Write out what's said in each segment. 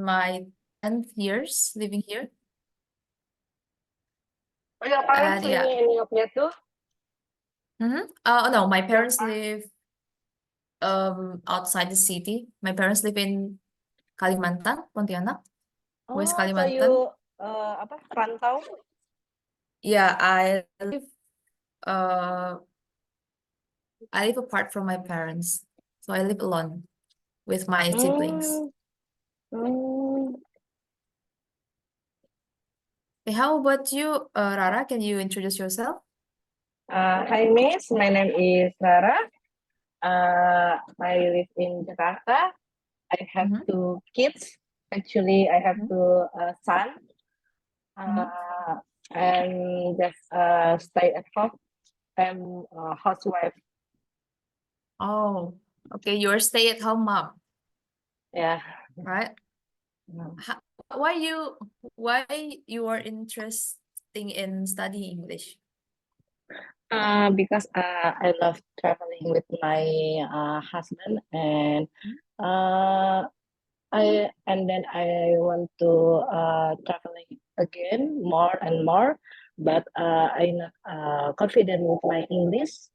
my 10th years living here. Oh, your parents And yeah. living in Yogyakarta too? No, my parents Jakarta? live outside the city. My parents live in Kalimantan, Pontianak, West Oh, so Kalimantan. you rantau? Yeah, uh I live apart from my parents. So I live alone with my siblings. Hmm. Okay, how about you, Rara? Can you introduce yourself? Hi Miss, my name is Rara. I live in Jakarta. I have Mhm, 2 kids. Actually, I have mhm, 2 sons. mhm. And just stay at home. I'm a housewife. Oh, okay. You're a stay-at-home mom, Yeah. right? Mm. How, why you are interested in studying English? Because I love traveling with my husband, and Mhm. uh, then I want to traveling again more and more, but I'm not confident with my English.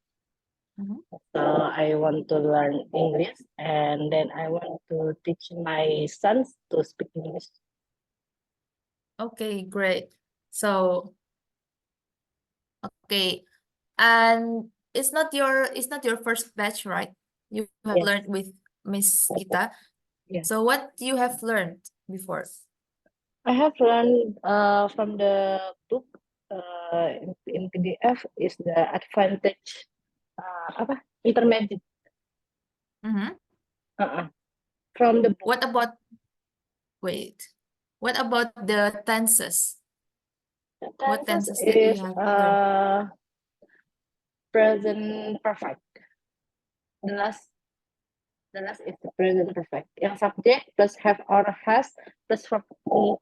Mhm. So I want to learn English, and then I want to teach my sons to speak English. Okay, great. So, okay. And it's not your first batch, right? You have Yes, learned with Miss Gita. yes. So what you have learned before? I have learned from the book in PDF is the advantage intermediate Mm-hmm. uh, from the book. What about wait? What about the tenses? The What tenses tenses that you is have learned? present perfect. The last the last is the present perfect. Yang subject plus have or has plus verb to be.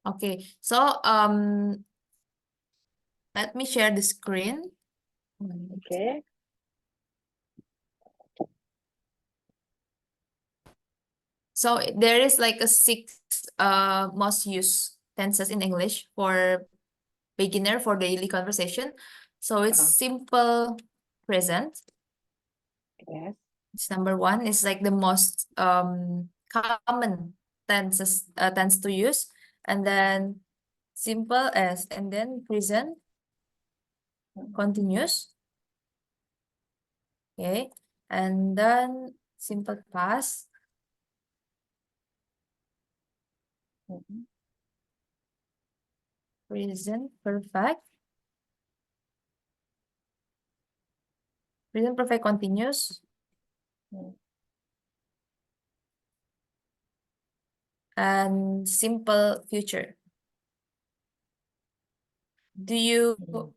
Okay, so let me share the screen. Okay. So there is like a 6 most used tenses in English for beginner for daily conversation. So it's Uh, simple present. yes. It's number 1. It's like the most common tense to use, and then simple as, and then present continuous. Okay, and then simple past, Mhm. present perfect, present perfect continuous, Mm. and simple future. Do you Mm.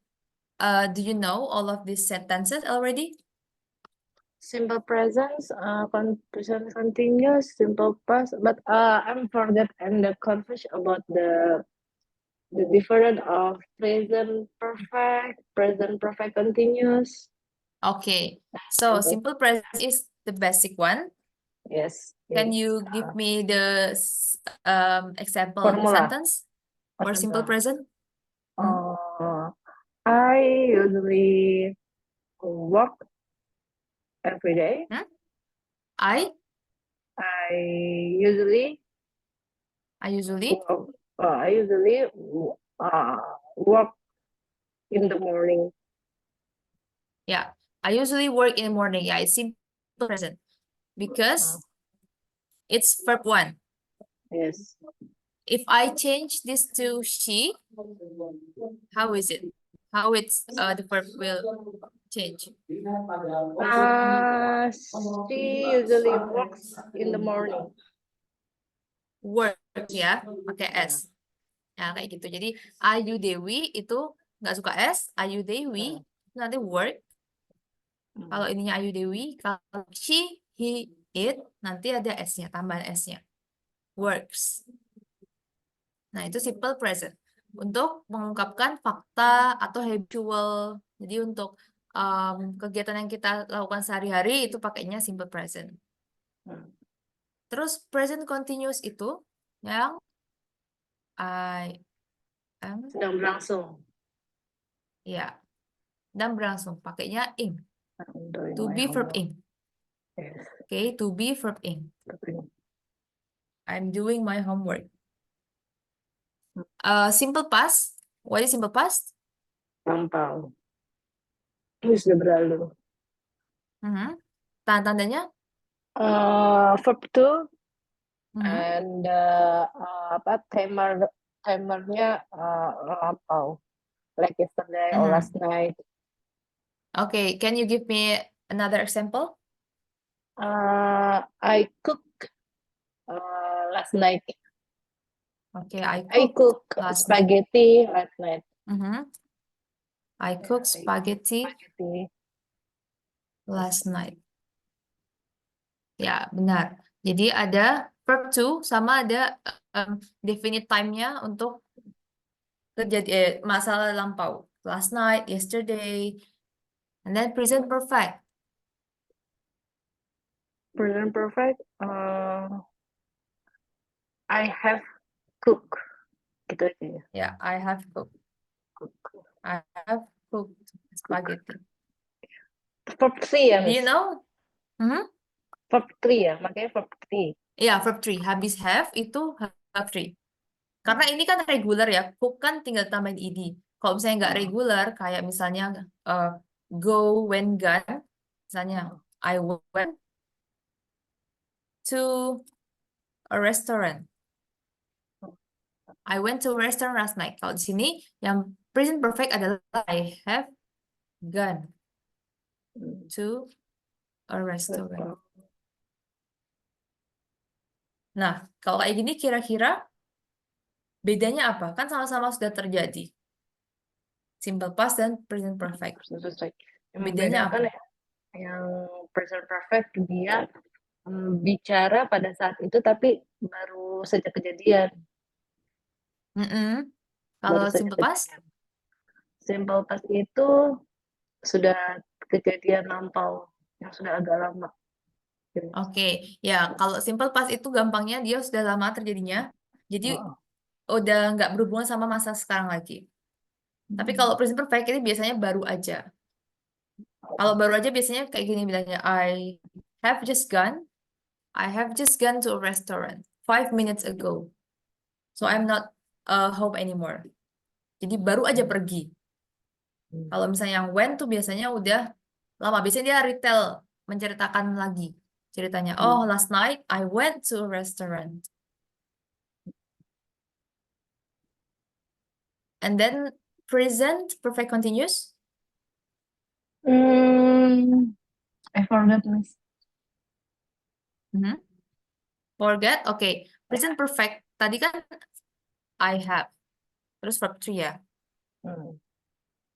do you know all of these sentences already? Simple presence, present continuous, simple past. But I'm forget and the confusion about the difference of present perfect continuous. Okay, so Okay. simple present is the basic one. Yes. Can Yes. you give me the example Formula. sentence for simple Example. present? Hmm? Uh, I usually work every day. Hmm? I I usually I usually I usually uh, work in the morning. yeah, I usually work in the morning. Yeah, it's simple present Uh, because it's verb 1. yes. If I change this to she, how is it? How it's the verb will change? She usually works in the morning. Work ya, pakai Yeah. S. Ya, kayak gitu. Jadi Ayu Dewi itu nggak suka S, Ayu Dewi itu nanti work. Kalau Mm. ininya Ayu Dewi, kalau she, he, it, nanti ada S-nya, tambahan S-nya. Works. Nah, itu simple present. Untuk mengungkapkan fakta atau habitual. Jadi untuk kegiatan yang kita lakukan sehari-hari itu pakainya simple present. Mm. Terus present continuous itu yang I am, Sedang berlangsung. ya, dan berlangsung. Pakainya ing. I'm doing To my be verb homework. ing. Yes. Oke, to be verb ing. Tapi I'm doing my homework. Simple past. What is simple past? lampau. Ini sudah berlalu. Tanda-tandanya? Verb to Mhm. and timernya lampau. Like yesterday or last night. Okay, can you give me another example? I cooked last night. Okay, I I cooked cooked last night. spaghetti last night. I cooked spaghetti Spaghetti. last night. Ya, benar. Jadi ada verb to sama ada definite time-nya untuk masa lampau. Last night, yesterday, and then present perfect. Present perfect. I have cooked. Gitu aja ya. Ya, I have cooked. Cook. I have cooked spaghetti. Verb 3 ya, Do you Miss? know? Verb 3 ya, makanya verb 3. Iya, verb 3. Habis have itu have 3. Karena ini kan regular ya, cook kan tinggal tambahin ed. Kalau misalnya nggak regular, kayak misalnya go, when, gone. Misalnya, I went to a restaurant. I went to a restaurant last night. Kalau di sini, yang present perfect adalah I have gone to a restaurant. Nah, kalau kayak gini kira-kira bedanya apa? Kan sama-sama sudah terjadi. Simple past dan present perfect. Yang Bedanya membedakan apa? ya, yang present perfect dia bicara pada saat itu tapi baru saja kejadian. Kalau Baru saja simple past? kejadian. Simple past itu sudah kejadian lampau yang sudah agak lama. Oke, ya kalau simple past itu gampangnya dia sudah lama terjadinya, jadi Oh. udah nggak berhubungan sama masa sekarang lagi. Tapi kalau present perfect ini biasanya baru aja. Kalau baru aja biasanya kayak gini bilangnya, have just gone, I have just gone to a restaurant 5 minutes ago. So I'm not home anymore. Jadi baru aja pergi. Kalau misalnya yang went tuh biasanya udah lama. Biasanya dia retail menceritakan lagi ceritanya. Oh, last night I went to a restaurant. And then present perfect continuous. I forgot, Miss. Forget. Oke. Present perfect. Tadi kan I have. Terus verb 3 ya.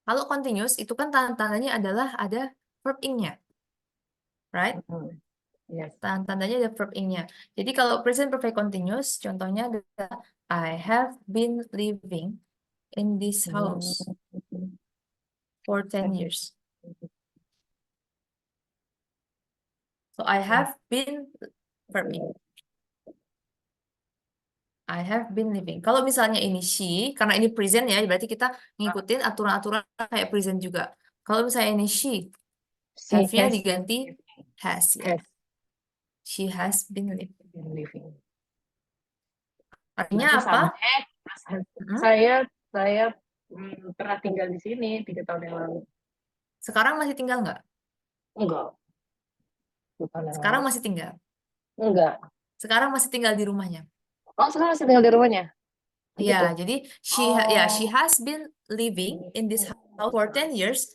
Kalau continuous itu kan tanda-tandanya adalah ada verb ing-nya. Right? Yes. Tanda-tandanya ada verb ing-nya. Jadi kalau present perfect continuous, contohnya adalah I have been living in this house for 10 years. So I have been verb ing. I have been living. Kalau misalnya ini she, karena ini present ya, berarti kita ngikutin aturan-aturan kayak present juga. Kalau misalnya ini she, have-nya diganti has ya. She has been living. Artinya apa? Saya pernah tinggal di sini 3 tahun yang lalu. Sekarang masih tinggal nggak? Enggak. Sekarang masih tinggal. Enggak. Sekarang masih tinggal di rumahnya. Oh, sekarang masih tinggal di rumahnya. Ya, jadi she has been living in this house for 10 years.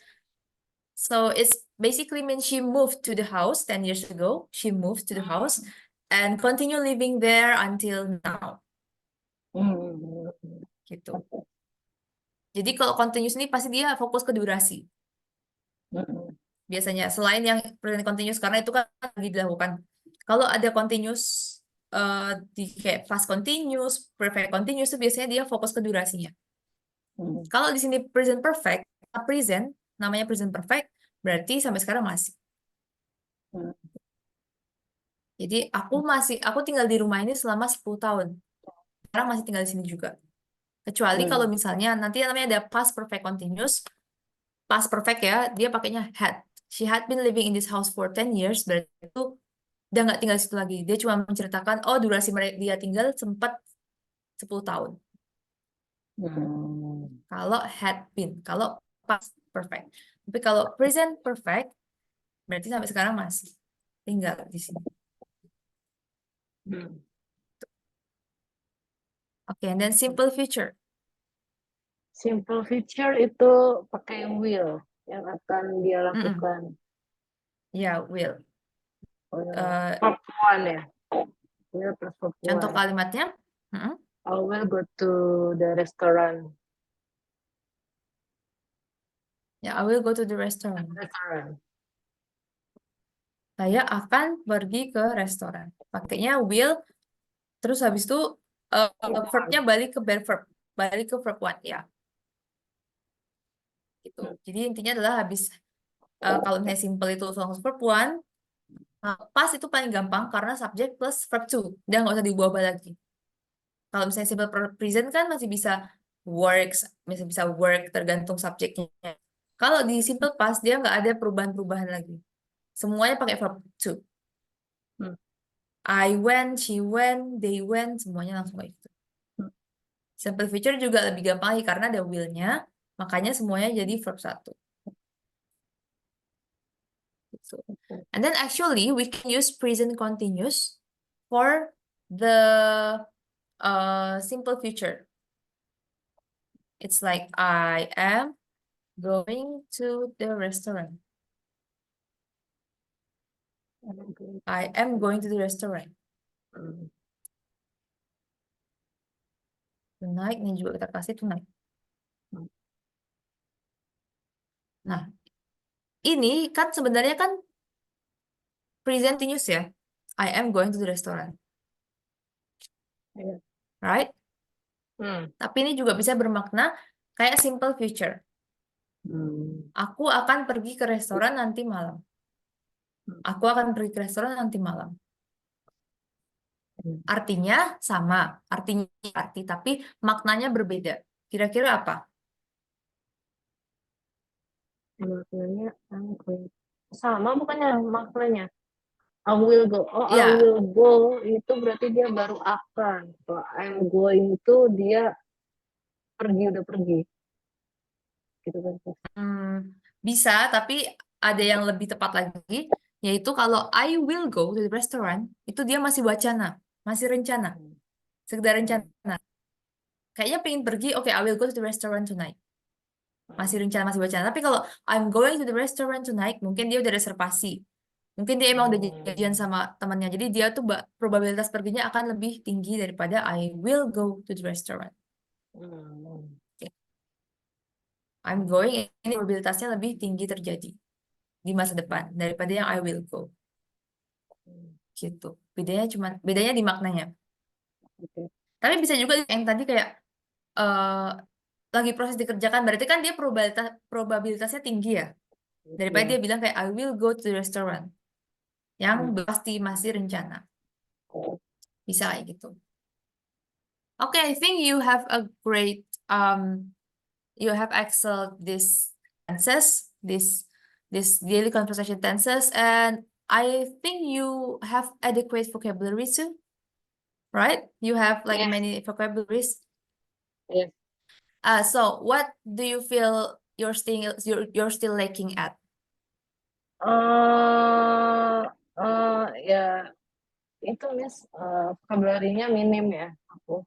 So it's basically means she moved to the house 10 years ago. She moved to the house and continue living there until now. Gitu. Jadi kalau continuous ini pasti dia fokus ke durasi. Biasanya selain yang present continuous karena itu kan lagi dilakukan. Kalau ada continuous di kayak past continuous, perfect continuous itu biasanya dia fokus ke durasinya. Kalau di sini present perfect, present namanya present perfect berarti sampai sekarang masih. Jadi aku tinggal di rumah ini selama 10 tahun. Sekarang masih tinggal di sini juga. Kecuali kalau Hmm. misalnya nanti namanya ada past perfect continuous. Past perfect ya, dia pakainya had. She had been living in this house for 10 years, berarti itu udah nggak tinggal di situ lagi. Dia cuma menceritakan, oh durasi dia tinggal sempat 10 tahun. Hmm. Kalau had been, kalau past perfect. Tapi kalau present perfect, berarti sampai sekarang masih tinggal di sini. Hmm. Oke, and then simple future. Simple future itu pakai will yang akan dia Mm-mm. lakukan. Ya, will. Eh, Verb one ya. Will plus verb contoh one. kalimatnya, mm-mm. I will go to the restaurant. Ya, I will go to the restaurant. Restaurant. Saya akan pergi ke restoran. Pakainya will, terus habis itu Verb verbnya one. balik ke verb, balik ke verb one ya. Gitu. Hmm. Jadi intinya adalah habis kalau misalnya simple itu langsung verb one, past itu paling gampang karena subject plus verb two, udah nggak usah diubah lagi. Kalau misalnya simple present kan masih bisa works, masih bisa work tergantung subjeknya. Kalau di simple past dia nggak ada perubahan-perubahan lagi. Semuanya pakai verb to. Hmm. I went, she went, they went, semuanya langsung kayak gitu. Hmm. Simple future juga lebih gampang lagi karena ada will-nya, makanya semuanya jadi verb satu. Gitu. And then actually we can use present continuous for the simple future. It's like I am going to the restaurant. I am going to the restaurant. Hmm. Tonight, ini juga kita kasih tonight. Hmm. Nah, ini kan sebenarnya kan present continuous ya. I am going to the restaurant, Iya. right? Hmm. Tapi ini juga bisa bermakna kayak simple future. Hmm. Aku akan pergi ke restoran nanti malam. Hmm. Aku akan pergi ke restoran nanti malam. Hmm. Artinya sama, artinya tapi maknanya berbeda. Kira-kira apa? Maknanya sama bukannya maknanya? I will go. Oh, I Ya, will go itu berarti dia baru akan. Kalau I'm going itu dia pergi udah pergi. Gitu kan? bisa, tapi ada yang lebih tepat lagi, yaitu kalau I will go to the restaurant, itu dia masih wacana, masih rencana, Hmm. sekedar Hmm. rencana. Kayaknya pengen pergi, oke, I will go to the restaurant tonight. Masih rencana, masih wacana. Tapi kalau I'm going to the restaurant tonight, mungkin dia udah reservasi. Mungkin dia emang udah janjian Hmm. sama temannya. Jadi dia tuh probabilitas perginya akan lebih tinggi daripada I will go to the restaurant. Hmm. I'm going, ini probabilitasnya lebih tinggi terjadi di masa depan daripada yang I will go. Gitu. Bedanya di maknanya. Oke. Tapi bisa juga yang tadi kayak eh lagi proses dikerjakan, berarti kan dia probabilitasnya tinggi ya. Daripada Ya. dia bilang kayak I will go to the restaurant, yang Hmm. pasti masih rencana. Bisa kayak gitu. Okay, I think you have a great you have excelled this tenses, this daily conversation tenses, and I think you have adequate vocabulary too, right? You have like Yes. many vocabularies. Yes. So what do you feel you're still lacking at? Ya itu Miss vocabulary-nya minim ya aku.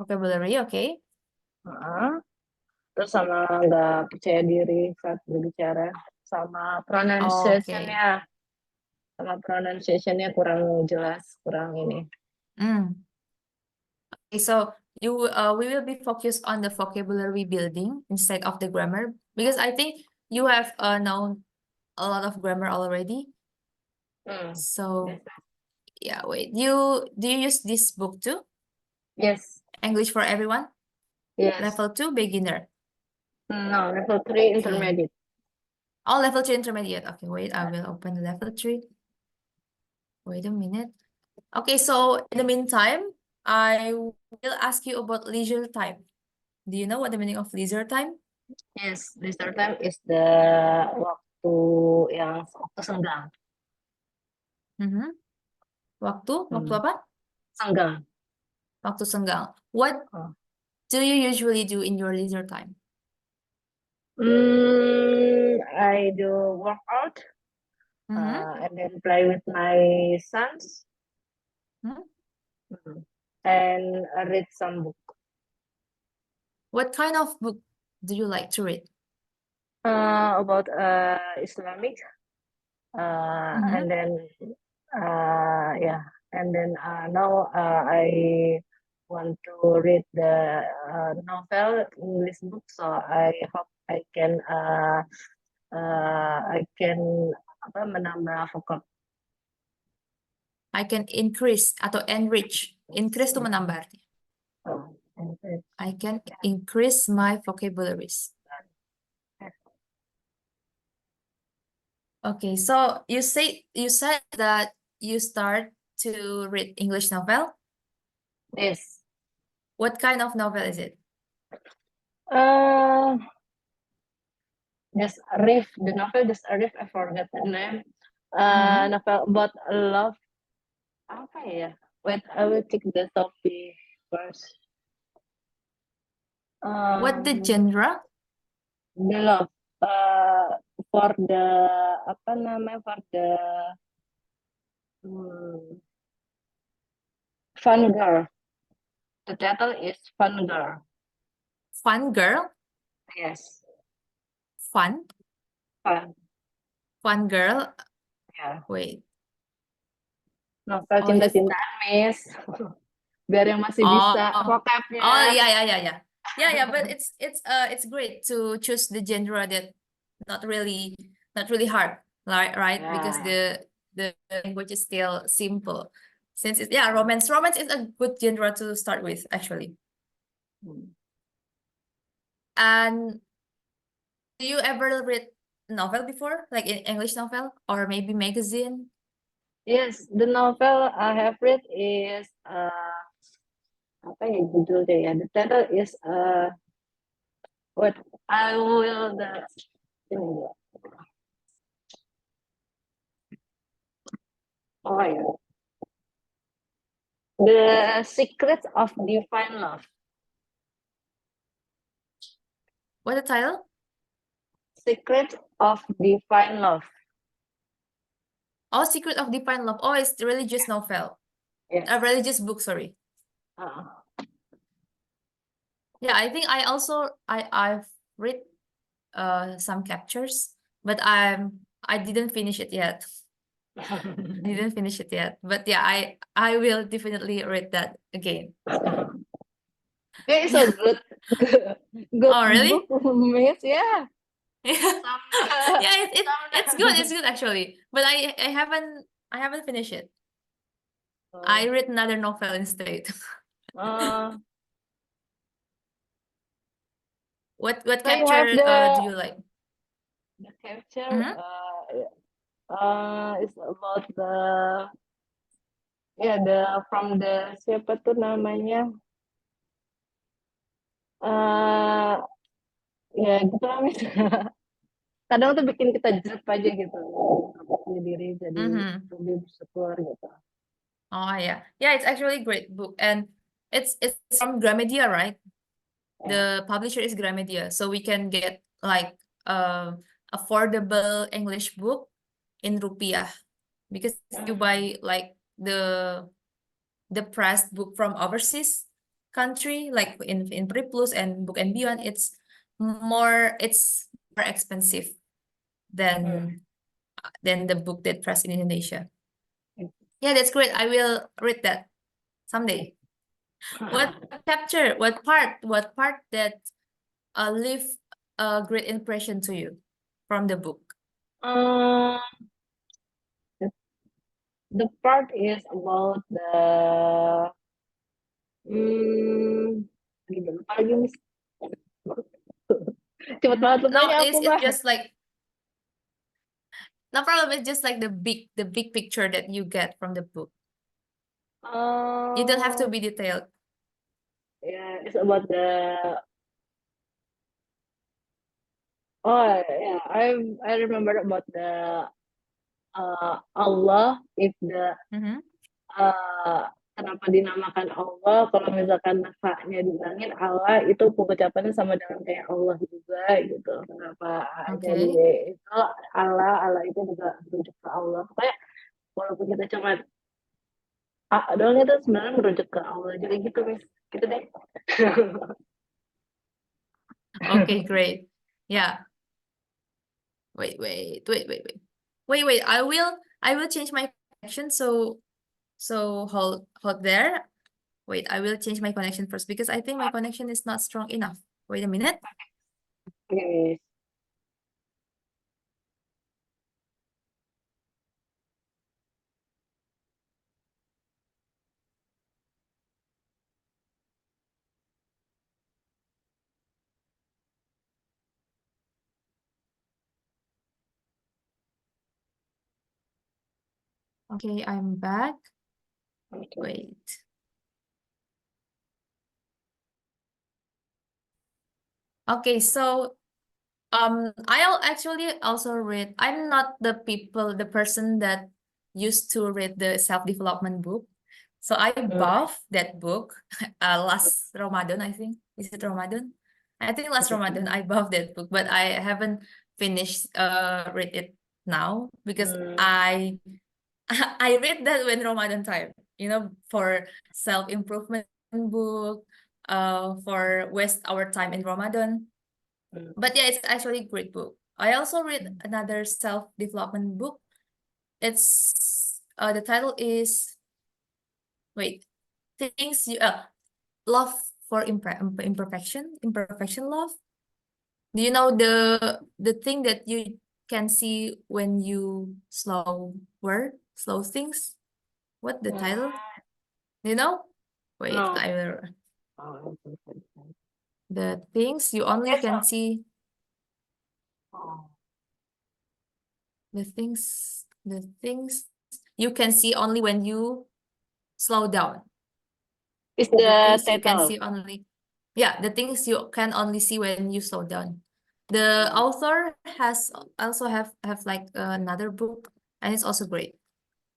Vocabulary, okay. Heeh. Terus sama nggak percaya diri saat berbicara, sama Okay. pronunciation-nya kurang jelas, kurang ini. Mm. Okay, so we will be focused on the vocabulary building instead of the grammar because I think you have known a lot of grammar already. Hmm. So Yes. yeah, wait. Do you use this book too? Yes. English for Everyone? Yes. Level 2 beginner. No, level 3 Okay. intermediate. Oh, level 3 intermediate. Okay, wait, I will open the level 3. Wait a minute. Okay, so in the meantime, I will ask you about leisure time. Do you know what the meaning of leisure time? Yes, leisure time is the waktu yang waktu senggang. Mhm. Waktu Hmm. apa? Senggang. Waktu senggang. What Oh. do you usually do in your leisure time? I do workout Mhm. and then play with my sons Hmm? and read some book. What kind of book do you like to read? About Islamic and Mhm. then yeah, and then now I want to read the novel English book, so I hope I can apa menambah vocab. I can increase atau enrich. Increase itu menambah artinya. Oh, and I can increase my vocabularies. Okay, so you said that you start to read English novel. yes. What kind of novel is it? Just Arif, the novel just Arif, I forgot the name. Mhm. Novel about love. Apa ya? Wait, I will check the topic first. What the Um, genre? the love. For the apa namanya? For the Fun Girl. The title is Fun Girl. Fun girl? Yes, Fun? fun. Fun girl? Ya, Wait. novel Oh, it's cinta-cintaan, Miss. Biar yang masih bisa oh vocabnya. yeah. But it's great to choose the genre that not really hard, right? Because Ya. the language is still simple. Since it's romance is a good genre to start with actually. And do you ever read novel before, like in English novel or maybe magazine? Yes, the novel I have read is apa ya judulnya ya? The title is what I will the ini dia. Oh ya. The Secrets of Divine Love. What the title? Secrets of Divine Love. Oh, Secret of Divine Love. Oh, it's the religious novel. Yes. A religious book, sorry. Yeah, I think I've read some captures, but I didn't finish it yet. Didn't finish it yet. But yeah, I will definitely read that again. Yeah, it's a good good Oh, really? book, Miss. Yeah. Yeah, it's good. It's good actually. But I haven't finished it. I read another novel instead. What So you have capture do you like? the capture Mhm. it's about the from the siapa tuh namanya ya gitu lah Miss. Kadang tuh bikin kita jerep aja gitu sendiri jadi Mhm. lebih bersyukur gitu. Oh yeah, it's actually a great book, and it's from Gramedia, right? The publisher is Gramedia, so we can get like affordable English book in rupiah, because you buy like the pressed book from overseas country, like in Priplus and Book and Beyond, it's more expensive than the book that pressed in Indonesia. Yeah, that's great. I will read that someday. What part that leave a great impression to you from the book? The part is about the lupa lagi Miss. Cepet banget No, lupanya aku it's mah. just like No problem. It's just like the big picture that you get from the book. You don't have to be detailed. Yeah, it's about the. Oh yeah, I remember about the Allah, if the Mhm. kenapa dinamakan Allah, kalau misalkan fa-nya dihilangin Allah itu pengucapannya sama dengan kayak Allah juga gitu. Kenapa jadi Okay. itu Allah itu juga merujuk ke Allah. Pokoknya walaupun kita cuma doang itu sebenarnya merujuk ke Allah jadi gitu Miss. Gitu deh. Okay, great. Yeah. Wait. I will change my connection. So hold there. Wait, I will change my connection first because I think my connection is not strong enough. Wait a minute. Oke. Okay, I'm back. Oke. Wait. Okay, so I'll actually also read. I'm not the person that used to read the self-development book. So I bought that book last Ramadan, I think. Is it Ramadan? I think last Ramadan I bought that book, but I haven't finished read it now because I I read that when Ramadan time, for self-improvement book, for waste our time in Ramadan. But yeah, it's actually a great book. I also read another self-development book. It's the title is wait, things you love for imperfection love. Do you know the thing that you can see when you slow things? What the title? Do you know? Wait, No. I will. Oh, The things you only can see. oh. The things you can see only when you slow down. It's The the things you can title. see only. Yeah, the things you can only see when you slow down. The author has also have like another book, and it's also great.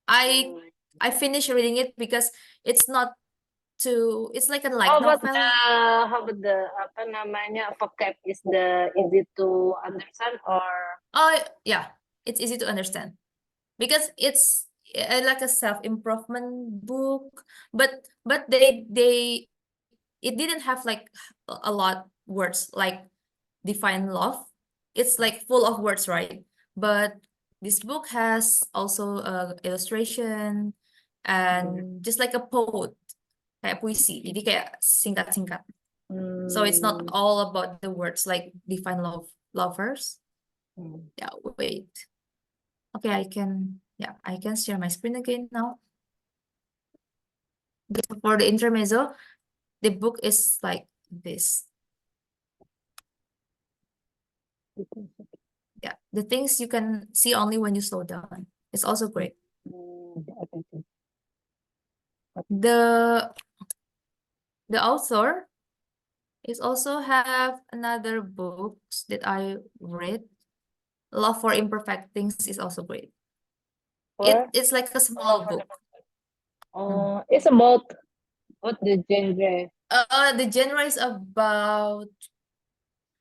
I I finished reading it because it's not too. It's like a light novel. How about the apa namanya vocab is the easy to understand or Oh yeah, it's easy to understand because it's like a self-improvement book, but they it didn't have like a lot words like define love. It's like full of words, right? But this book has also illustration and just like a poet, kayak puisi. Jadi kayak singkat-singkat. So it's not all about the words like define lovers. Yeah, wait. Okay, I can share my screen again now. For the intermezzo, the book is like this. Yeah, the things you can see only when you slow down. It's also great. The author is also have another books that I read. Love for Imperfect Things is also great. It's like a small book. it's about what the genre? The genre is about,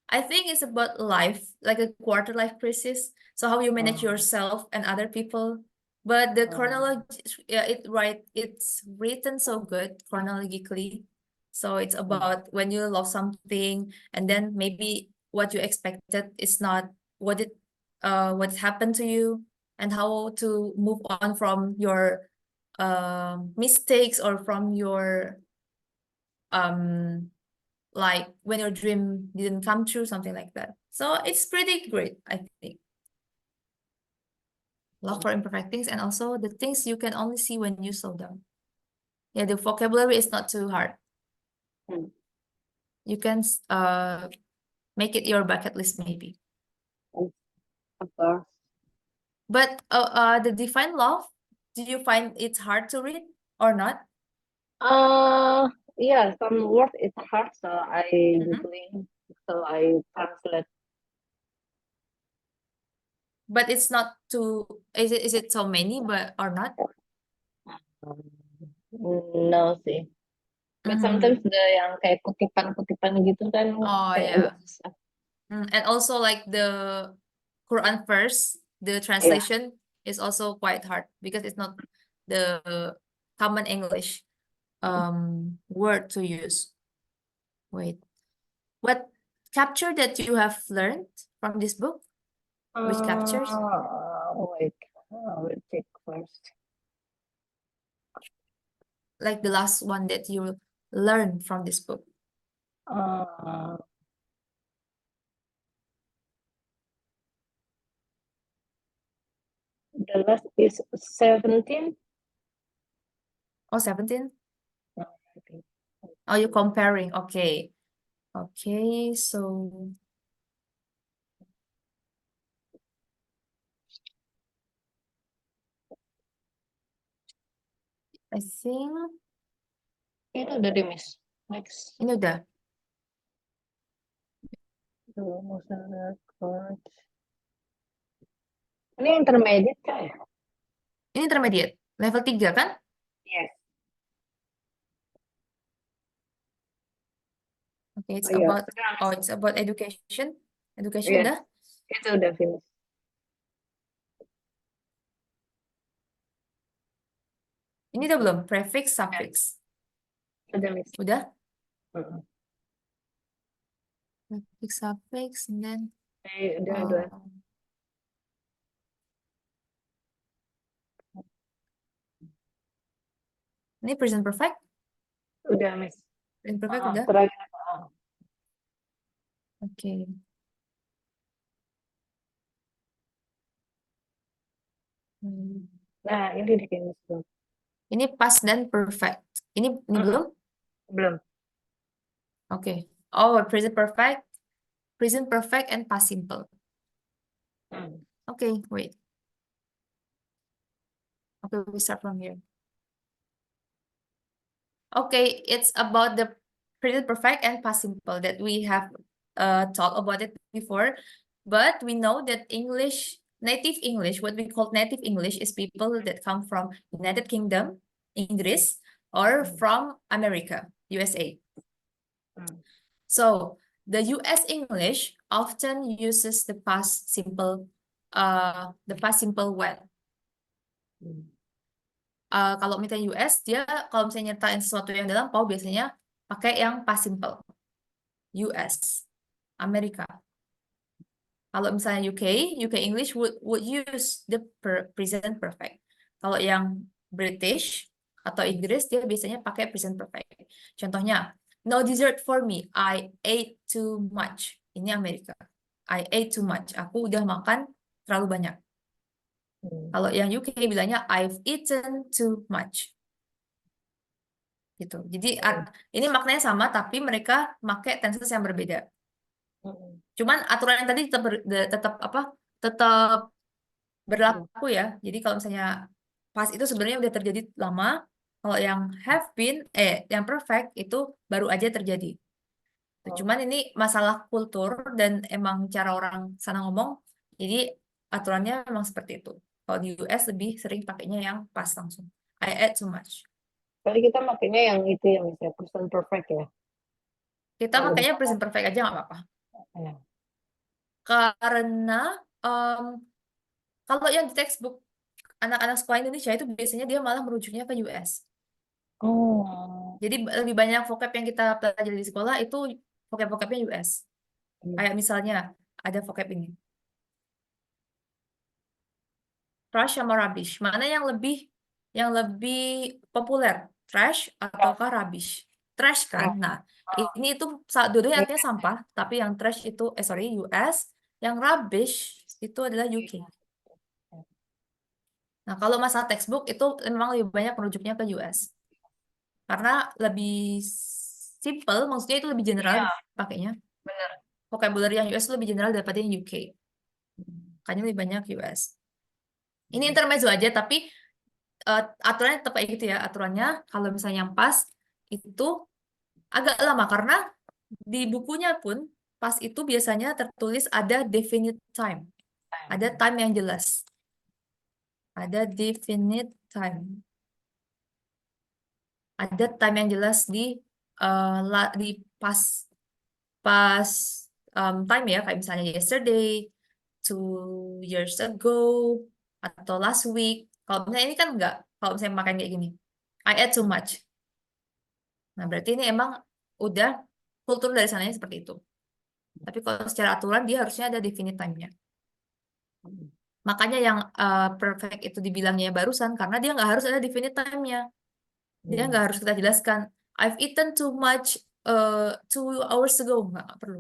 I think it's about life, like a quarter life crisis. So how you manage yourself and other people. But the chronology, yeah, it's written so good chronologically. So it's about when you love something and then maybe what you expected is not what happened to you, and how to move on from your mistakes or from your like when your dream didn't come true, something like that. So it's pretty great, I think. Love for Imperfect Things, and also the things you can only see when you slow down. Yeah, the vocabulary is not too hard. You can make it your bucket list maybe. Of course. But the divine love, do you find it's hard to read or not? Yeah, some word is hard, so I Mhm. googling, so I translate. But it's not too, is it so many but or not? Um, no sih. But sometimes Mhm. the yang kayak kutipan-kutipan gitu kan Oh kayak agak yeah. susah. And also like the Quran verse, the Iya. translation is also quite hard because it's not the common English word to use. Wait, what capture that you have learned from this book? Which captures? Wait, I will check first. Like the last one that you learned from this book. Uh, the last is 17. Oh, 17? No, I think. Oh, you're comparing. Okay. Okay, so I think Itu udah deh, Miss. Next. ini udah. Rumusan record. Ini intermediate kah ya? Ini intermediate. Level 3 kan? Yes. Okay, it's Oh iya, about sudah. oh, it's about education. Education Yes, udah. itu udah finish. Ini udah belum? Prefix, suffix. Sudah, Miss. Udah? Mm-mm. Prefix, suffix, and then Udah dua. ini present perfect. Udah, Miss. Present perfect udah. Terakhir. Oke. Hmm. Nah, ini di finish belum? Ini past dan perfect. Ini belum? Belum. Oke. Oh, present perfect, and past simple. Okay, wait. Okay, we start from here. Okay, it's about the present perfect and past simple that we have talked about it before, but we know that native English, what we call native English, is people that come from United Kingdom, Inggris, or from America, USA. So the US English often uses the past simple when. Kalau misalnya US, dia kalau misalnya nyertain sesuatu yang dalam lampau biasanya pakai yang past simple. US, Amerika. Kalau misalnya UK English would use the present perfect. Kalau yang British atau Inggris dia biasanya pakai present perfect. Contohnya, no dessert for me, I ate too much. Ini Amerika. I ate too much. Aku udah makan terlalu banyak. Kalau yang UK bilangnya I've eaten too much. Gitu. Jadi ini maknanya sama tapi mereka pakai tenses yang berbeda. Cuman aturan yang tadi tetap berlaku ya. Jadi kalau misalnya past itu sebenarnya udah terjadi lama. Kalau yang have been yang perfect itu baru aja terjadi. Cuman ini masalah kultur dan emang cara orang sana ngomong. Jadi aturannya memang seperti itu. Kalau di US lebih sering pakainya yang past langsung. I ate too much. Kali kita makanya yang itu ya, misalnya present perfect ya. Kita Kalau makanya lebih present perfect aja nggak apa-apa. ya. Karena kalau yang di textbook anak-anak sekolah Indonesia itu biasanya dia malah merujuknya ke US. Oh. Jadi lebih banyak vocab yang kita pelajari di sekolah itu vocab-vocabnya US. Kayak misalnya ada vocab ini. Trash sama rubbish. Mana yang lebih populer? Trash ataukah rubbish? Trash kan? Nah, ini itu dua-duanya artinya sampah, tapi yang trash itu US, yang rubbish itu adalah UK. Nah, kalau masalah textbook itu memang lebih banyak merujuknya ke US. Karena lebih simple, maksudnya itu lebih general pakainya. Vocabulary yang US lebih general daripada yang UK. Makanya lebih banyak US. Ini intermezzo aja, tapi aturannya tetap kayak gitu ya. Aturannya kalau misalnya yang pas itu agak lama karena di bukunya pun pas itu biasanya tertulis ada definite time. Ada time yang jelas. Ada definite time. Ada time yang jelas di pas time ya, kayak misalnya yesterday, 2 years ago, atau last week. Kalau misalnya ini kan enggak. Kalau misalnya makan kayak gini, I ate too much. Nah, berarti ini emang udah kultur dari sananya seperti itu. Tapi kalau secara aturan dia harusnya ada definite time-nya. Makanya yang perfect itu dibilangnya barusan karena dia nggak harus ada definite time-nya. Dia nggak harus kita jelaskan. I've eaten too much 2 hours ago. Nggak perlu.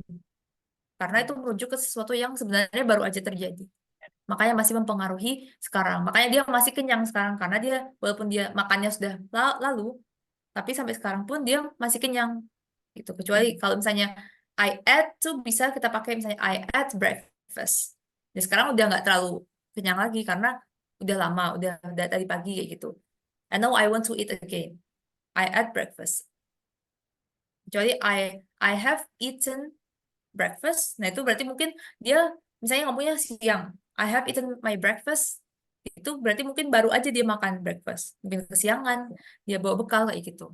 Karena itu merujuk ke sesuatu yang sebenarnya baru aja terjadi. Makanya masih mempengaruhi sekarang. Makanya dia masih kenyang sekarang karena dia walaupun dia makannya sudah lalu, tapi sampai sekarang pun dia masih kenyang. Gitu. Kecuali kalau misalnya I ate tuh bisa kita pakai misalnya I ate breakfast. Dan sekarang udah nggak terlalu kenyang lagi karena udah lama, udah tadi pagi kayak gitu. And now I want to eat again. I ate breakfast. Kecuali I have eaten breakfast. Nah, itu berarti mungkin dia misalnya ngomongnya siang. I have eaten my breakfast. Itu berarti mungkin baru aja dia makan breakfast. Mungkin kesiangan, dia bawa bekal kayak gitu.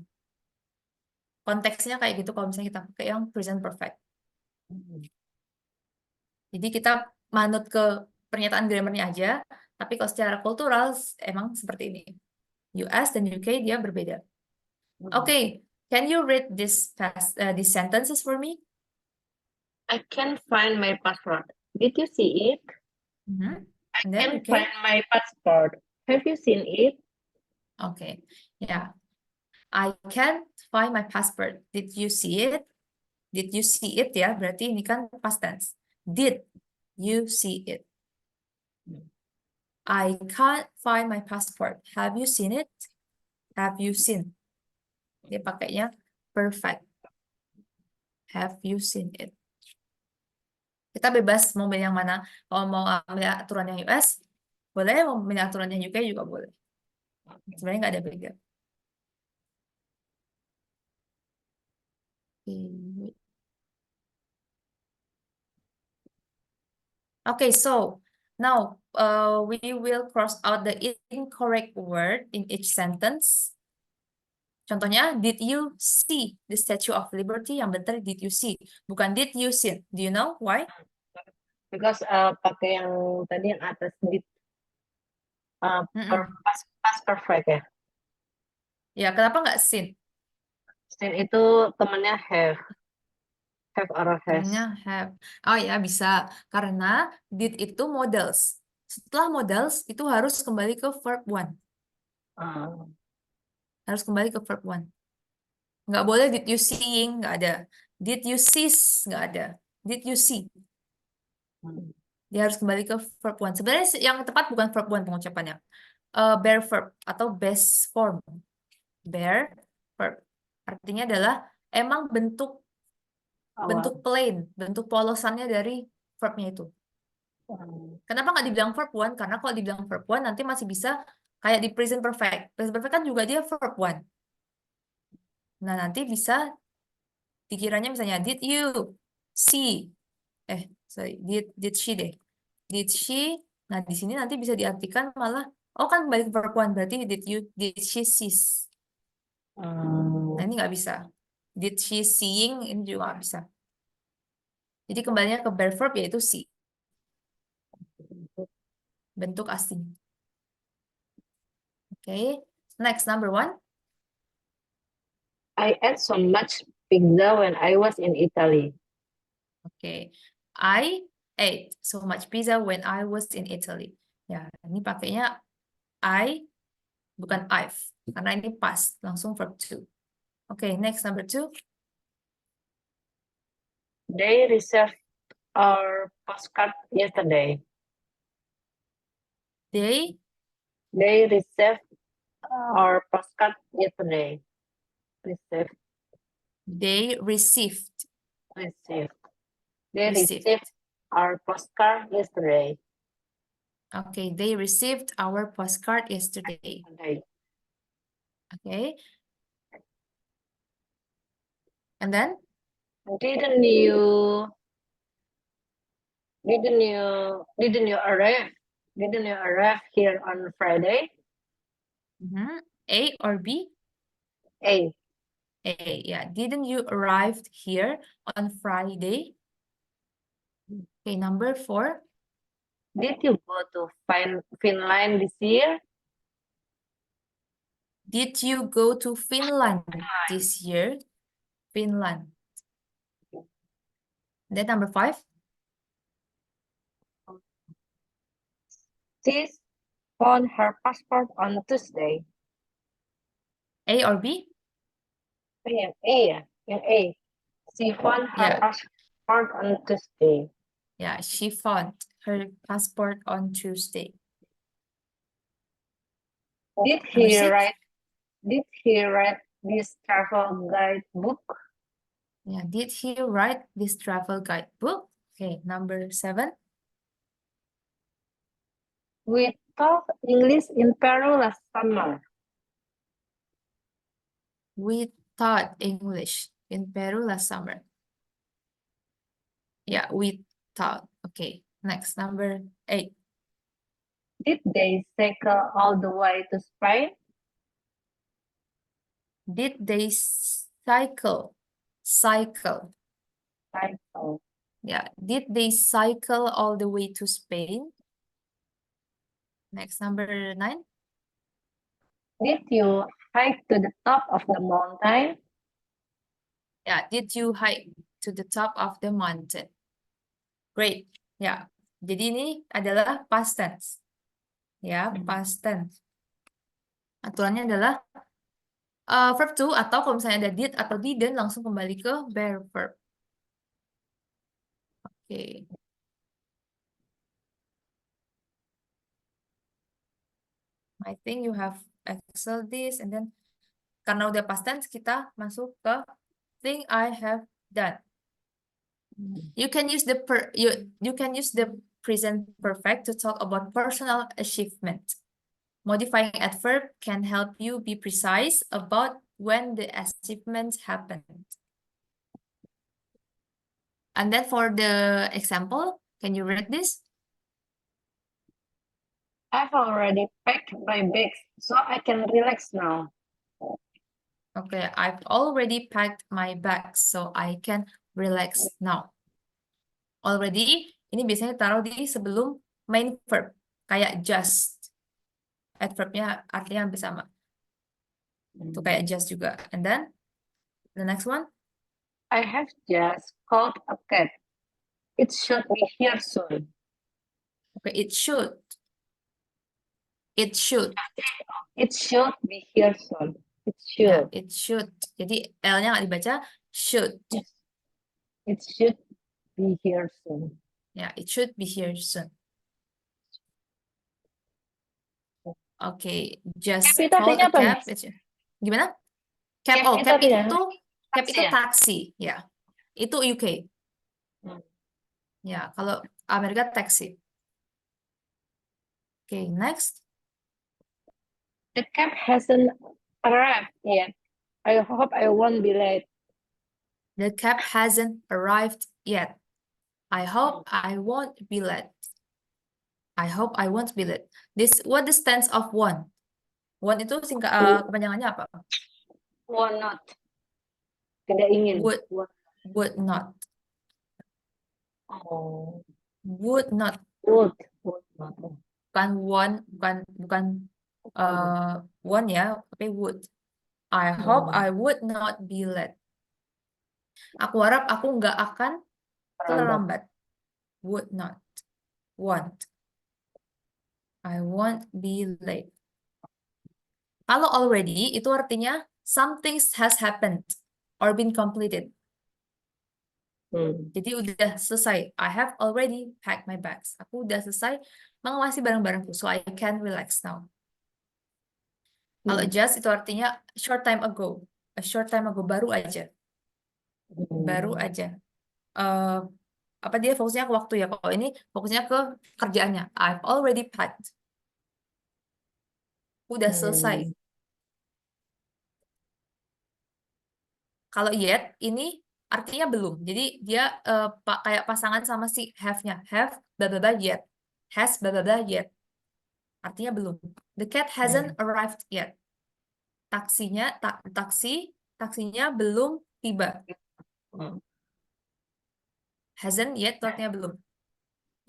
Konteksnya kayak gitu kalau misalnya kita pakai yang present perfect. Jadi kita manut ke pernyataan grammarnya aja, tapi kalau secara kultural emang seperti ini. US dan UK dia berbeda. Oke, can you read these sentences for me? I can't find my passport. Did you see it? Mhm. I And then can't UK. find my passport. Have you seen it? Oke, ya. I can't find my passport. Did you see it? Did you see it ya? Berarti ini kan past tense. Did you see it? I can't find my passport. Have you seen it? Have you seen? Dia pakainya perfect. Have you seen it? Kita bebas mau milih yang mana. Kalau mau ambil aturan yang US, boleh. Mau milih aturan yang UK juga boleh. Sebenarnya nggak ada beda. Okay, so now we will cross out the incorrect word in each sentence. Contohnya, did you see the Statue of Liberty? Yang benar, did you see? Bukan did you see. Do you know why? Because pakai yang tadi yang atas did Mm-mm. past perfect ya. Ya, kenapa nggak seen? Seen itu temennya have or has. Temennya have. Oh ya, bisa. Karena did itu modals. Setelah modals, itu harus kembali ke verb one. Harus kembali ke verb one. Nggak boleh did you seeing, nggak ada. Did you sees, nggak ada. Did you see? Dia harus kembali ke verb one. Sebenarnya yang tepat bukan verb one pengucapannya. Bare verb atau base form. Bare verb. Artinya adalah emang bentuk plain, bentuk polosannya dari verbnya itu. Kenapa nggak dibilang verb one? Karena kalau dibilang verb one nanti masih bisa kayak di present perfect. Present perfect kan juga dia verb one. Nah, nanti bisa dikiranya misalnya did you see? Sorry, did she deh. Did she? Nah, di sini nanti bisa diartikan malah oh kan balik ke verb one berarti did she sees. Nah, ini nggak bisa. Did she seeing? Ini juga nggak bisa. Jadi kembalinya ke bare verb yaitu see. Bentuk asing. Oke. Next, number one. I ate so much pizza when I was in Italy. Oke. I ate so much pizza when I was in Italy. Ya, ini pakainya I, bukan I've. Karena ini past, langsung verb to. Oke, next, number two. They received our postcard yesterday. They received our postcard yesterday. Received. They received. They received our postcard yesterday. Okay, they received our postcard yesterday. Okay. Okay. And then Didn't you arrive? Didn't you arrive here on Friday? A or B? A. A, yeah. Didn't you arrive here on Friday? Okay, number 4. Did you go to Finland this year? Did you go to Finland this year? Finland. Then number 5. She found her passport on Tuesday. A or B? A. She found her Yeah. passport on Tuesday. Yeah, she found her passport on Tuesday. Did Number he 6. write? Did he write this travel guide book? Yeah, did he write this travel guidebook? Okay, number 7. We taught English in Peru last summer. We taught English in Peru last summer. Yeah, we taught. Okay, next, number 8. Did they cycle all the way to Spain? Did they cycle? Cycle. Cycle. Yeah, did they cycle all the way to Spain? Next, number 9. Did you hike to the top of the mountain? Yeah, did you hike to the top of the mountain? Great. Ya, jadi ini adalah past tense. Ya, past tense. Aturannya adalah verb to atau kalau misalnya ada did atau didn't langsung kembali ke bare verb. Oke. I think you have Excel this and then karena udah past tense kita masuk ke thing I have done. You can use the you can use the present perfect to talk about personal achievement. Modifying adverb can help you be precise about when the achievement happened. And then for the example, can you read this? I've already packed my bags, so I can relax now. Okay, I've already packed my bags, so I can relax now. Already, ini biasanya taruh di sebelum main verb, kayak just. Adverbnya artinya hampir sama. Itu kayak just juga. And then, the next one. I have just called a cab. It should be here soon. Okay, it should. It should. It should be here soon. It Ya, should. it should. Jadi L-nya nggak dibaca, should. It should be here soon. Ya, it should be here soon. Oke, just Cab itu call artinya a apa, cab. Miss? Gimana? Cab, Cab oh, itu cab artinya itu taksi ya? taksi, ya. Itu UK. Hmm. Ya, kalau Amerika taksi. Oke, next. The cab hasn't arrived yet. I hope I won't be late. The cab hasn't arrived yet. I hope I won't be late. I hope I won't be late. What the tense of want? Want itu kepanjangannya apa? Want not. Tidak ingin. Would not. Oh. Would not. Would not. Bukan bukan want ya, tapi would. I hope I would not be late. Aku harap aku nggak akan terlambat. Would not. Want. I won't be late. Kalau already itu artinya something has happened or been completed. Jadi udah selesai. I have already packed my bags. Aku udah selesai mengawasi barang-barangku, so I can relax now. Kalau just itu artinya short time ago. A short time ago, baru aja. Baru aja. Apa dia fokusnya ke waktu ya? Kalau ini fokusnya ke kerjaannya. I've already packed. Udah selesai. Hmm. Kalau yet ini artinya belum. Jadi dia kayak pasangan sama si have-nya. Have blah blah blah yet. Has blah blah blah yet. Artinya belum. The cat hasn't arrived yet. Taksinya belum tiba. Hmm. Hasn't yet itu artinya belum.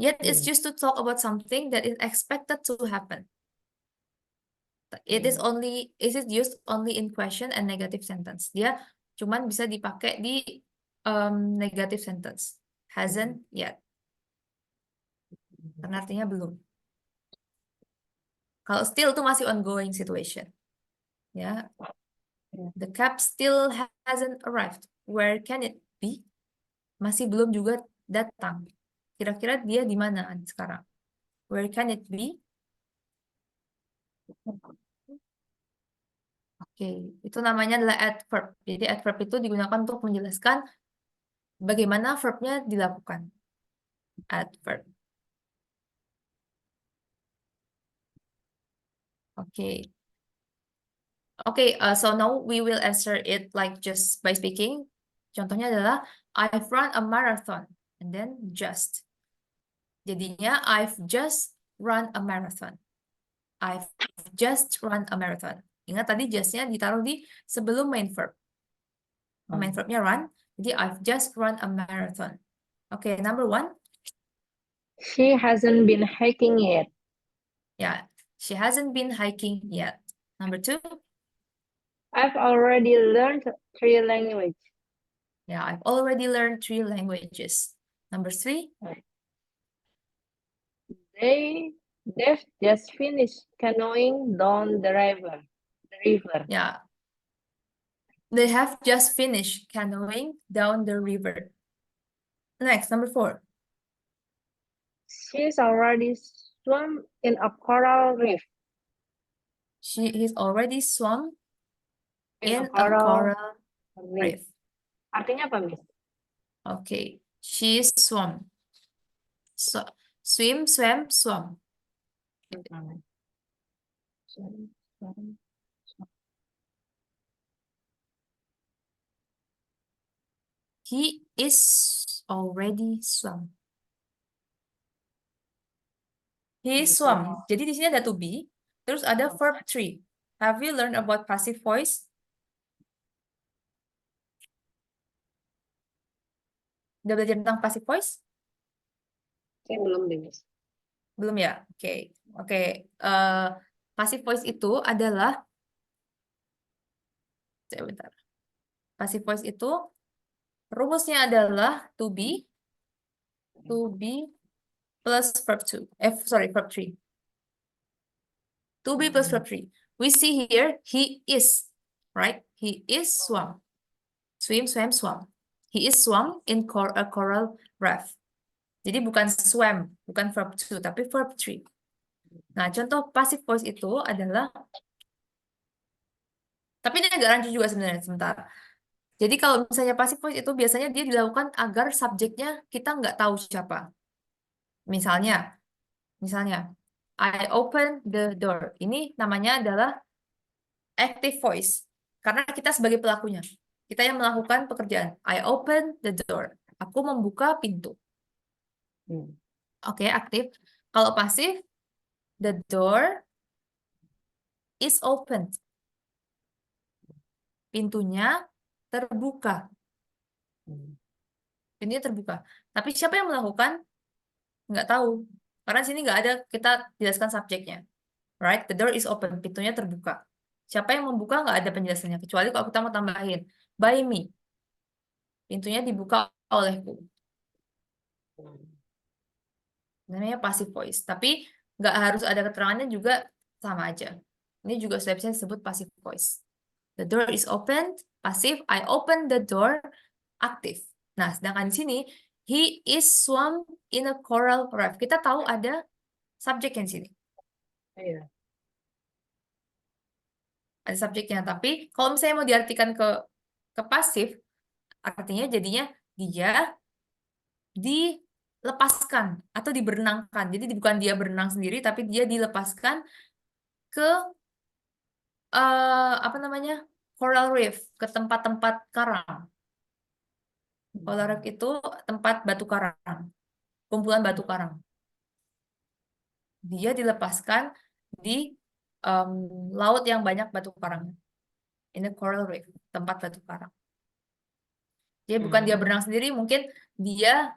Yet is Hmm. used to talk about something that is expected to happen. It is used only in question and negative sentence. Dia cuman bisa dipakai di negative sentence. Hasn't yet. Karena artinya belum. Kalau still itu masih ongoing situation. Ya. The cab still hasn't arrived. Where can it be? Masih belum juga datang. Kira-kira dia di mana sekarang? Where can it be? Oke, itu namanya adalah adverb. Jadi adverb itu digunakan untuk menjelaskan bagaimana verbnya dilakukan. Adverb. Oke. Oke, so now we will answer it like just by speaking. Contohnya adalah I've run a marathon and then just. Jadinya I've just run a marathon. I've just run a marathon. Ingat tadi just-nya ditaruh di sebelum main verb. Main verbnya run. Jadi I've just run a marathon. Oke, number 1. She hasn't been hiking yet. Yeah, she hasn't been hiking yet. Number 2. I've already learned 3 languages. Yeah, I've already learned 3 languages. Number 3. They've just finished canoeing down the river. Yeah, they have just finished canoeing down the river. Next, number 4. She's already swum in a coral reef. He's already swum in a coral coral reef. reef. Artinya apa, Miss? Okay, she swam. So, swim, swam, swam. He is already swum. He swam. Jadi di sini ada to be, terus ada verb 3. Have you learned about passive voice? Udah belajar tentang passive voice? Saya belum deh, Miss. Belum ya? Oke. Oke. Passive voice itu adalah, bentar. Passive voice itu rumusnya adalah to be plus verb 2. Verb 3. To be plus verb 3. We see here he is, right? He is swam. Swim, swam, swam. He is swam in a coral reef. Jadi bukan swam, bukan verb 2, tapi verb 3. Nah, contoh passive voice itu adalah, tapi ini agak rancu juga sebenarnya, sebentar. Jadi kalau misalnya passive voice itu biasanya dia dilakukan agar subjeknya kita nggak tahu siapa. Misalnya, I open the door. Ini namanya adalah active voice. Karena kita sebagai pelakunya. Kita yang melakukan pekerjaan. I open the door. Aku membuka pintu. Oke, aktif. Kalau pasif, the door is open. Pintunya terbuka. Pintunya terbuka. Tapi siapa yang melakukan? Nggak tahu. Karena di sini nggak ada kita jelaskan subjeknya. Right? The door is open. Pintunya terbuka. Siapa yang membuka nggak ada penjelasannya. Kecuali kalau kita mau tambahin. By me. Pintunya dibuka olehku. Namanya passive voice. Tapi nggak harus ada keterangannya juga sama aja. Ini juga sudah bisa disebut passive voice. The door is open, pasif. I open the door, aktif. Nah, sedangkan di sini, he is swum in a coral reef. Kita tahu ada subjeknya di sini. Iya. Ada subjeknya. Tapi kalau misalnya mau diartikan ke pasif, artinya jadinya dia dilepaskan atau diberenangkan. Jadi bukan dia berenang sendiri, tapi dia dilepaskan ke apa namanya, coral reef, ke tempat-tempat karang. Coral reef itu tempat batu karang, kumpulan batu karang. Dia dilepaskan di laut yang banyak batu karang. Ini coral reef, tempat batu karang. Jadi bukan dia berenang sendiri, mungkin dia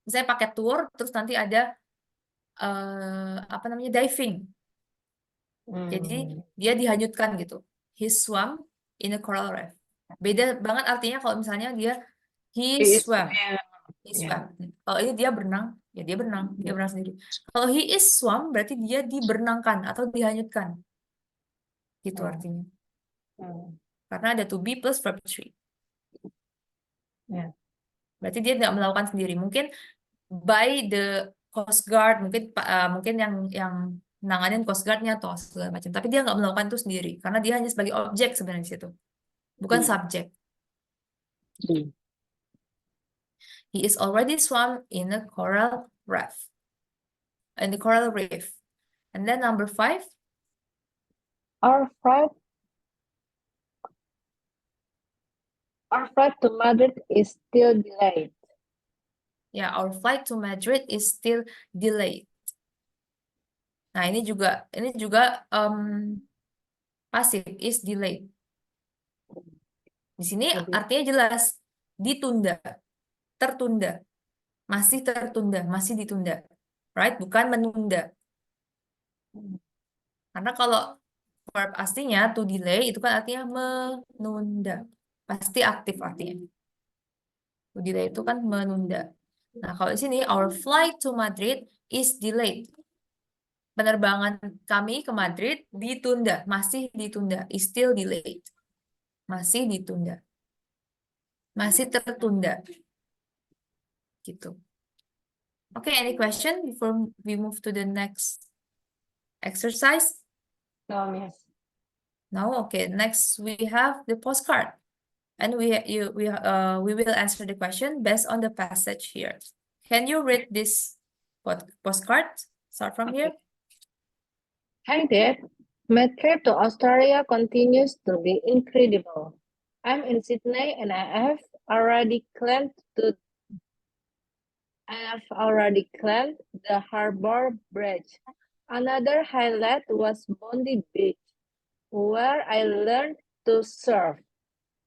misalnya pakai tour, terus nanti ada apa namanya, diving. Jadi dia dihanyutkan gitu. He swam in a coral reef. Beda banget artinya kalau misalnya dia he swam. He swam. Kalau ini dia berenang, ya dia berenang sendiri. Kalau he is swam berarti dia diberenangkan atau dihanyutkan. Gitu artinya. Karena ada to be plus verb 3. Berarti dia tidak melakukan sendiri. Mungkin by the Coast Guard, mungkin yang nanganin Coast Guard-nya atau segala macam. Tapi dia nggak melakukan itu sendiri karena dia hanya sebagai objek sebenarnya di situ, bukan subjek. He is already swam in a coral reef. In the coral reef. And then number 5. Our flight to Madrid is still delayed. Ya, our flight to Madrid is still delayed. Nah, ini juga pasif, is delayed. Di sini artinya jelas, ditunda, tertunda, masih tertunda, masih ditunda. Right? Bukan menunda. Karena kalau verb aslinya to delay itu kan artinya menunda. Pasti aktif artinya. To delay itu kan menunda. Nah, kalau di sini our flight to Madrid is delayed. Penerbangan kami ke Madrid ditunda, masih ditunda, is still delayed. Masih ditunda. Masih tertunda. Gitu. Okay, any question before we move to the next exercise? No, miss. No, okay. Next we have the postcard. And we will answer the question based on the passage here. Can you read this postcard? Start from here. Hi, Dad. My trip to Australia continues to be incredible. I'm in Sydney and I have already climbed the Harbour Bridge. Another highlight was Bondi Beach, where I learned to surf.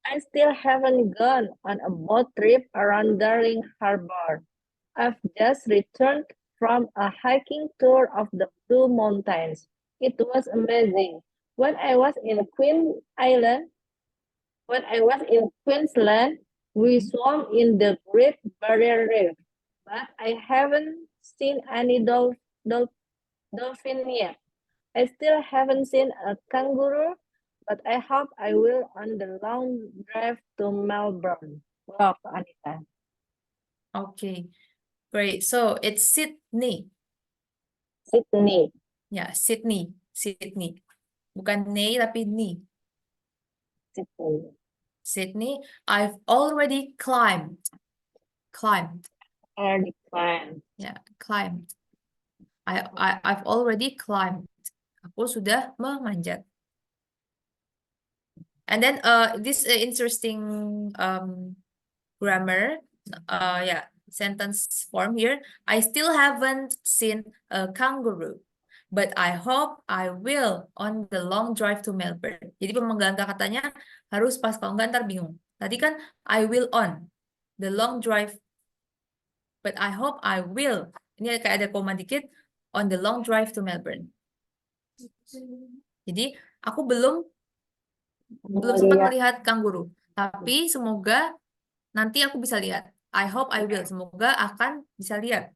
I still haven't gone on a boat trip around Darling Harbour. I've just returned from a hiking tour of the Blue Mountains. It was amazing. When I was in Queensland, we swam in the Great Barrier Reef, but I haven't seen any dolphin yet. I still haven't seen a kangaroo, but I hope I will on the long drive to Melbourne. Wow, Anita. Okay, great. So it's Sydney. Sydney. Ya, Sydney. Bukan Nei, tapi ni. Sydney. I've already climbed. Already climbed. Ya, climbed. I've already climbed. Aku sudah memanjat. And then this interesting grammar, sentence form here. I still haven't seen a kangaroo, but I hope I will on the long drive to Melbourne. Jadi pemegang katanya harus pas, kalau nggak ntar bingung. Tadi kan I will on the long drive, but I hope I will. Ini kayak ada koma dikit, on the long drive to Melbourne. Jadi aku belum sempat melihat kanguru, tapi semoga nanti aku bisa lihat. I hope I will. Semoga akan bisa lihat.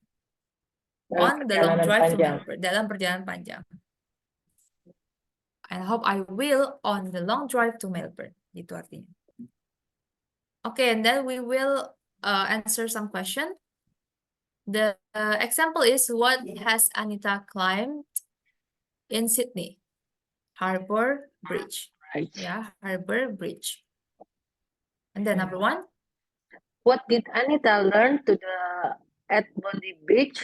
On the long drive to Melbourne. Dalam perjalanan panjang. I hope I will on the long drive to Melbourne. Itu artinya. Okay, and then we will answer some question. The example is, what has Anita climbed in Sydney? Harbour Bridge. Right. Yeah, Harbour Bridge. And then number 1. What did Anita learn at Bondi Beach?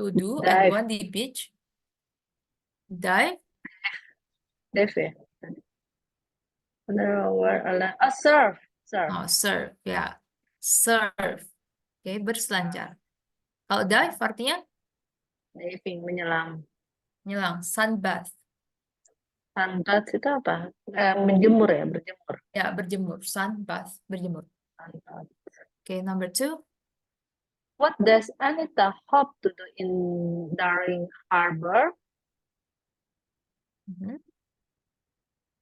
To do at Dive. Bondi Beach. Dive. Dive ya. Underwater. Oh, surf. Surf. Oh, surf. Ya. Surf. Oke, berselancar. Kalau dive artinya Diving, menyelam. nyelam. Sunbath. Sunbath itu apa? Menjemur ya, berjemur. Ya, berjemur. Sunbath. Berjemur. Sunbath. Oke, number 2. What does Anita hope to do in Darling Harbor? Mhm.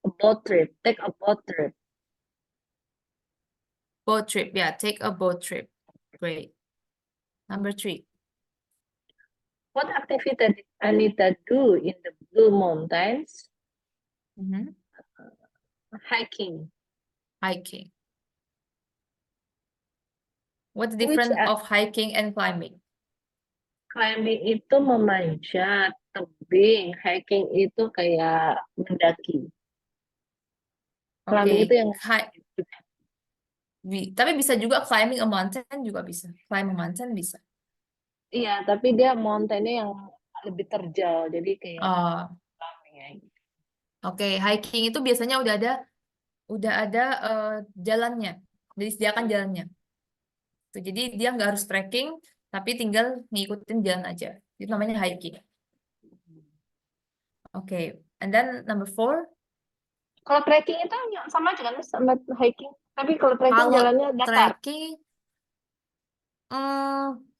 A boat trip. Take a boat trip. Boat trip. Yeah, take a boat trip. Great. Number 3. What activity did Anita do in the Blue Mountains? Mhm. Hiking. Hiking. What's the Which difference of hiking and climbing? climbing itu memanjat, tebing. Hiking itu kayak mendaki. Climbing itu Oke, yang tapi bisa juga climbing a mountain juga bisa. Climb a mountain bisa. iya, tapi dia mountainnya yang lebih terjal, jadi kayak Oh, climbing ya. oke, hiking itu biasanya udah ada jalannya, udah disediakan jalannya. Tuh, jadi dia nggak harus trekking, tapi tinggal ngikutin jalan aja. Itu namanya hiking. Oke, and then number 4, Kalau trekking itu sama aja kan sama hiking. Tapi kalau trekking kalau jalannya datar. trekking,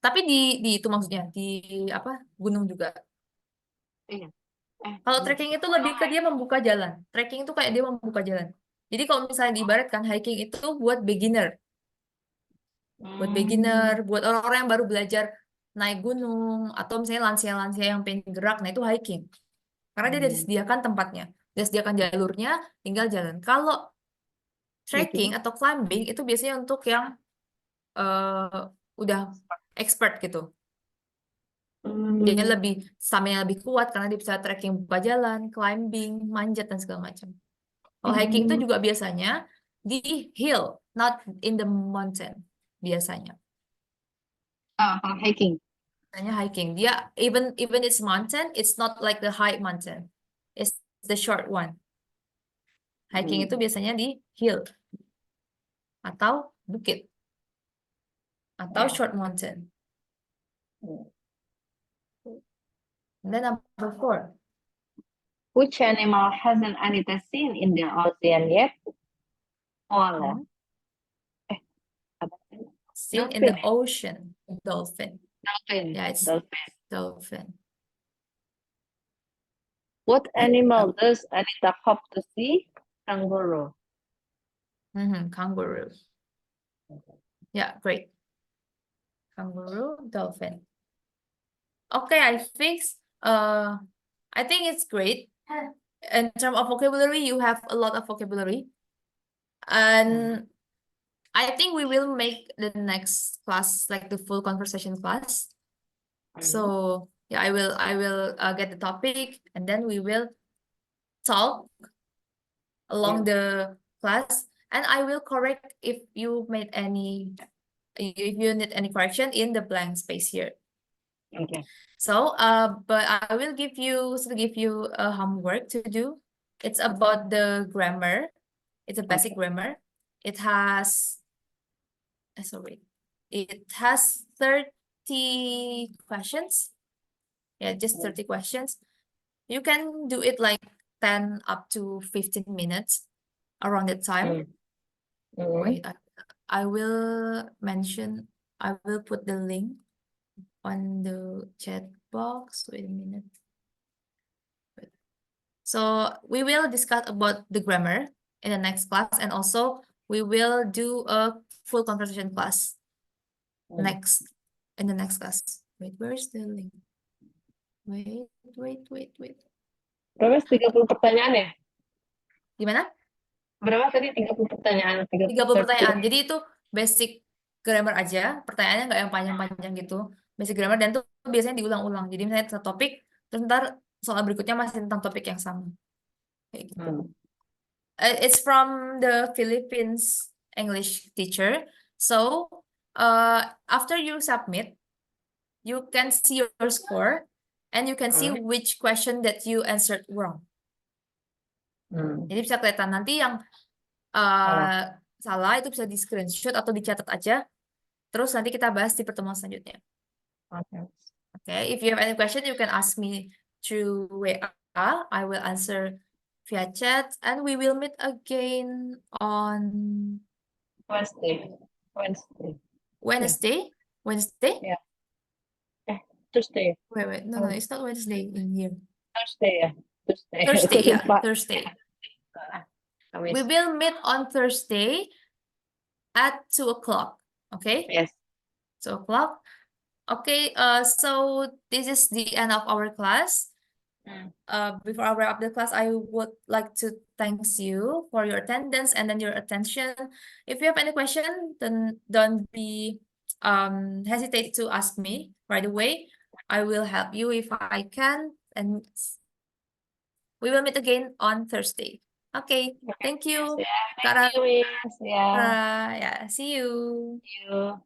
tapi di itu maksudnya di apa gunung juga. Iya. Kalau trekking itu lebih ke dia membuka jalan. Trekking itu kayak dia membuka jalan. Jadi kalau misalnya diibaratkan hiking itu buat beginner, buat orang-orang yang baru belajar naik gunung atau misalnya lansia-lansia yang pengen gerak, nah itu hiking. Karena dia udah disediakan tempatnya, udah disediakan jalurnya, tinggal jalan. Kalau trekking atau climbing itu biasanya untuk yang udah expert gitu. Dia lebih stamina lebih kuat karena dia bisa trekking buka jalan, climbing, manjat dan segala macam. Kalau hiking itu juga biasanya di hill, not in the mountain biasanya. Kalau hiking. Biasanya hiking. Dia even it's mountain, it's not like the high mountain. It's the short one. Hiking itu biasanya di hill atau bukit atau short mountain. And then number 4. Which animal hasn't Anita seen in the ocean yet? Wala. Apa sih? Seen in the Dolphin. ocean, dolphin. Dolphin. Yeah, it's Dolphin. dolphin. What animal does Anita hope to see? Kangaroo. Kangaroo. Yeah, great. Kangaroo, dolphin. Okay, I think it's great. In terms of vocabulary, you have a lot of vocabulary. And I think we will make the next class like the full conversation class. So yeah, I will get the topic and then we will talk along the class, and I will correct if you need any correction in the blank space here. Okay. So, but I will give you a homework to do. It's about the grammar. It's a basic grammar. It has, sorry, it has 30 questions. Yeah, just 30 questions. You can do it like 10 up to 15 minutes around that time. Wait, I will put the link on the chat box. Wait a minute. So we will discuss about the grammar in the next class, and also we will do a full conversation class in the next class. Wait, where's the link? Wait. Berapa 30 pertanyaan ya? Gimana? Berapa tadi 30 pertanyaan? 30 pertanyaan. Jadi itu basic grammar aja, pertanyaannya nggak yang panjang-panjang gitu. Basic grammar, dan tuh biasanya diulang-ulang. Jadi misalnya satu topik, terus ntar soal berikutnya masih tentang topik yang sama. Kayak gitu. It's from the Philippines English teacher. So, after you submit, you can see your score and you can see which question that you answered wrong. Jadi bisa kelihatan nanti yang salah itu bisa di screenshot atau dicatat aja. Terus nanti kita bahas di pertemuan selanjutnya. Okay. Okay, if you have any question, you can ask me through WA. I will answer via chat, and we will meet again on Wednesday. Wednesday. Wednesday? Tuesday. Wait. No, it's not Wednesday in here. Thursday ya. Tuesday. Thursday, yeah, Lupa. Thursday. Kamis. We will meet on Thursday at 2 o'clock. Okay? Yes. 2 o'clock. Okay, so this is the end of our class. Before I wrap up the class, I would like to thank you for your attendance and then your attention. If you have any question, then don't be hesitate to ask me right away. I will help you if I can, and we will meet again on Thursday. Okay, thank you. Thank you, Miss. Yeah. Yeah, see you. See you.